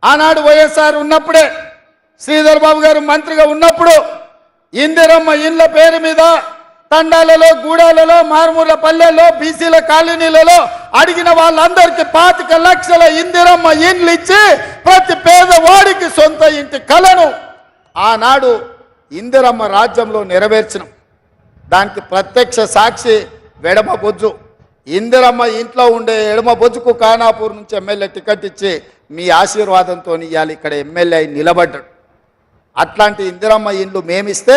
ఆనాడు వైఎస్ఆర్ ఉన్నప్పుడే శ్రీధర్ బాబు గారు మంత్రిగా ఉన్నప్పుడు ఇందిరమ్మ ఇండ్ల పేరు మీద తండాలలో గూడాలలో మారుమూల పల్లెల్లో బీసీల కాలనీలలో అడిగిన వాళ్ళందరికీ 25 లక్షల ఇందిరమ్మ ఇండ్లు ఇచ్చి ప్రతి పేదవాడికి సొంత ఇంటి కలను ఆనాడు ఇందిరమ్మ రాజ్యంలో నెరవేర్చినాం. దానికి ప్రత్యక్ష సాక్షి వెడమ బొజ్జు. ఇందిరమ్మ ఇంట్లో ఉండే ఎడమ బొజ్జుకు ఖానాపూర్ నుంచి ఎమ్మెల్యే టికెట్ ఇచ్చి మీ ఆశీర్వాదంతో ఇవ్వాలి ఇక్కడ ఎమ్మెల్యే నిలబడ్డాడు. అట్లాంటి ఇందిరమ్మ ఇండ్లు మేమిస్తే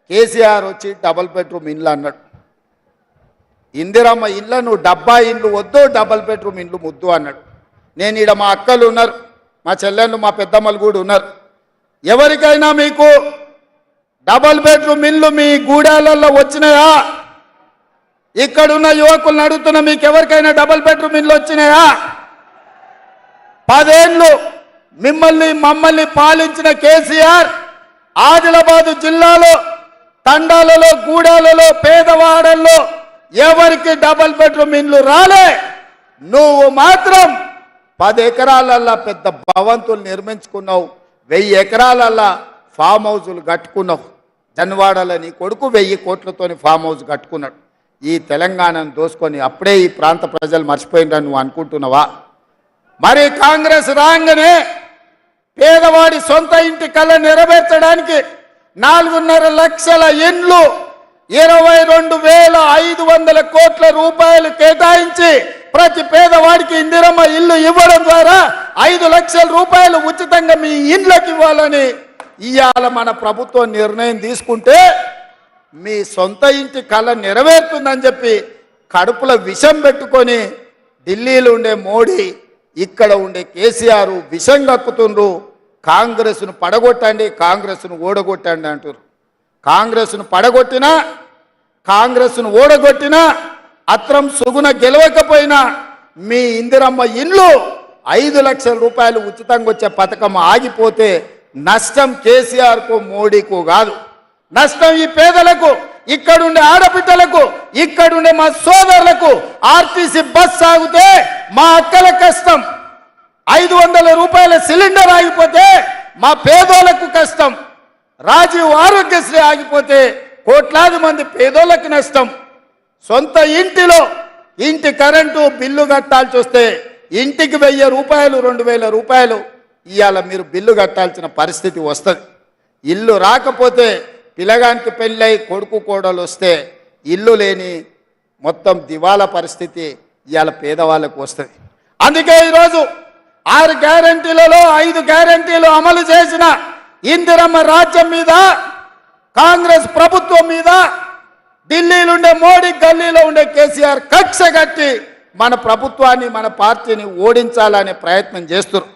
కేసీఆర్ వచ్చి డబుల్ బెడ్రూమ్ ఇండ్లు అన్నాడు. ఇందిరమ్మ ఇండ్లను డబ్బా ఇండ్లు వద్దు, డబుల్ బెడ్రూమ్ ఇండ్లు ముద్దు అన్నాడు. నేను ఈడ మా అక్కలు ఉన్నారు, మా చెల్లెళ్ళు, మా పెద్దమ్మలు కూడా ఉన్నారు. ఎవరికైనా మీకు డబుల్ బెడ్రూమ్ ఇండ్లు మీ గూడాలలో వచ్చినాయా? ఇక్కడున్న యువకులను అడుగుతున్న మీకు ఎవరికైనా డబుల్ బెడ్రూమ్ ఇండ్లు వచ్చినాయా? 10 ఏళ్ళు మమ్మల్ని పాలించిన కేసీఆర్ ఆదిలాబాదు జిల్లాలో తండాలలో గూడాలలో పేదవాడల్లో ఎవరికి డబుల్ బెడ్రూమ్ ఇండ్లు రాలే. నువ్వు మాత్రం 10 ఎకరాలల్లా పెద్ద భవంతులు నిర్మించుకున్నావు, 1000 ఎకరాలల్లా ఫామ్ హౌజులు కట్టుకున్నావు. జన్వాడలో నీ కొడుకు 1000 కోట్లతోని ఫామ్ హౌస్ కట్టుకున్నాడు. ఈ తెలంగాణను దోసుకొని అప్పుడే ఈ ప్రాంత ప్రజలు మర్చిపోయిందని నువ్వు అనుకుంటున్నావా? మరి కాంగ్రెస్ రాగానే పేదవాడి సొంత ఇంటి కళ నెరవేర్చడానికి 4.5 లక్షల ఇండ్లు 22,500 కోట్ల రూపాయలు కేటాయించి ప్రతి పేదవాడికి ఇందిరమ్మ ఇల్లు ఇవ్వడం ద్వారా 5 లక్షల రూపాయలు ఉచితంగా మీ ఇండ్లకు ఇవ్వాలని ఇవాళ మన ప్రభుత్వం నిర్ణయం తీసుకుంటే మీ సొంత ఇంటి కళ నెరవేరుతుందని చెప్పి కడుపులో విషం పెట్టుకొని ఢిల్లీలో ఉండే మోడీ, ఇక్కడ ఉండే కేసీఆర్ విషం కక్కుతుండ్రు. కాంగ్రెస్ను పడగొట్టండి, కాంగ్రెస్ను ఓడగొట్టండి అంటారు. కాంగ్రెస్ను పడగొట్టినా కాంగ్రెస్ను ఓడగొట్టినా అత్రం సుగుణ గెలవకపోయినా మీ ఇందిరమ్మ ఇల్లు 5 లక్షల రూపాయలు ఉచితంగా వచ్చే పథకం ఆగిపోతే నష్టం కేసీఆర్కు మోడీకు కాదు, నష్టం ఈ పేదలకు, ఇక్కడుండే ఆడబిడ్డలకు, ఇక్కడుండే మా సోదరులకు. ఆర్టీసీ బస్ సాగితే మా అక్కల కష్టం, 500 రూపాయల సిలిండర్ ఆగిపోతే మా పేదోళ్లకు కష్టం, రాజీవ్ ఆరోగ్యశ్రీ ఆగిపోతే కోట్లాది మంది పేదోళ్లకు నష్టం. సొంత ఇంటిలో ఇంటి కరెంటు బిల్లు కట్టాల్సి వస్తే ఇంటికి 1000 రూపాయలు 2000 రూపాయలు ఇవాళ మీరు బిల్లు కట్టాల్సిన పరిస్థితి వస్తుంది. ఇల్లు రాకపోతే పిల్లగానికి పెళ్ళై కొడుకు కోడలు వస్తే ఇల్లు లేని మొత్తం దివాలా పరిస్థితి ఇవాళ పేదవాళ్ళకు వస్తుంది. అందుకే ఈరోజు 6 గ్యారంటీలలో 5 గ్యారంటీలు అమలు చేసిన ఇందిరమ్మ రాజ్యం మీద, కాంగ్రెస్ ప్రభుత్వం మీద ఢిల్లీలో ఉండే మోడీ, గల్లీలో ఉండే కేసీఆర్ కక్ష కట్టి మన ప్రభుత్వాన్ని మన పార్టీని ఓడించాలనే ప్రయత్నం చేస్తున్నారు.